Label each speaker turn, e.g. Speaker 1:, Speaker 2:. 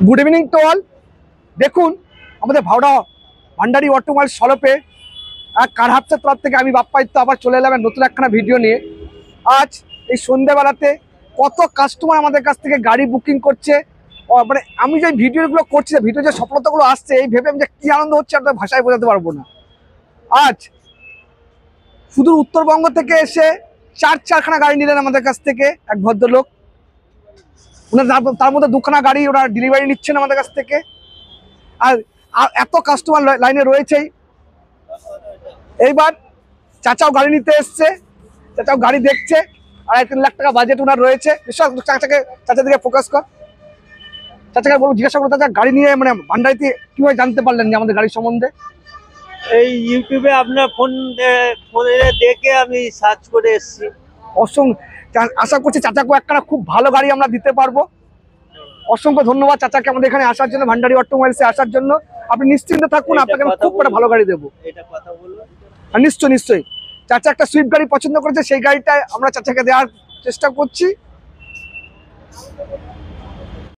Speaker 1: Good evening to all. দেখুন আমাদের ভাওড়া ভান্ডারি automobile শপে কার হাফসের তরফ থেকে আমি বাপ্পায়িত্ব আবার চলে এলাম নতুন একখানা ভিডিও নিয়ে। আজ এই সন্ধ্যেবেলাতে কত কাস্টমার আমাদের কাছ থেকে গাড়ি বুকিং করছে, মানে আমি যে ভিডিওগুলো করছি, ভিডিও যে সফলতাগুলো আসছে এই ভেবে আমি যে কী আনন্দ হচ্ছে আপনার ভাষায় বোঝাতে পারবো না। আজ শুধু উত্তরবঙ্গ থেকে এসে চারখানা গাড়ি নিলেন আমাদের কাছ থেকে এক ভদ্রলোক। ওনার তার মধ্যে দুখানা গাড়ি ওনার ডেলিভারি নিচ্ছেন আমাদের কাছ থেকে। আর এত কাস্টমার লাইনে রয়েছেই। এইবার চাচাও গাড়ি নিতে এসছে, চাচাও গাড়ি দেখছে, 2.5-3 লাখ টাকা বাজেট ওনার রয়েছে। চাচা দিকে ফোকাস কর, চাচাকে বলবো জিজ্ঞাসা করতে, চাচা গাড়ি নিয়ে মানে ভান্ডারিতে কীভাবে জানতে পারলেন যে আমাদের গাড়ির সম্বন্ধে?
Speaker 2: এই ইউটিউবে আপনার ফোনে দেখে আমি সার্চ করে এসেছি।
Speaker 1: আশা করছি চাচাকে একখানা খুব ভালো গাড়ি আমরা দিতে পারবো। অসংখ্য ধন্যবাদ চাচাকে আমাদের এখানে আসার জন্য, ভান্ডারি অটোমোবাইলসে আসার জন্য। আপনি নিশ্চিন্তে থাকুন, আপনাকে আমি খুব একটা ভালো গাড়ি দেবো। আর নিশ্চয়ই চাচা একটা সুইফট গাড়ি পছন্দ করেছে, সেই গাড়িটা আমরা চাচাকে দেওয়ার চেষ্টা করছি।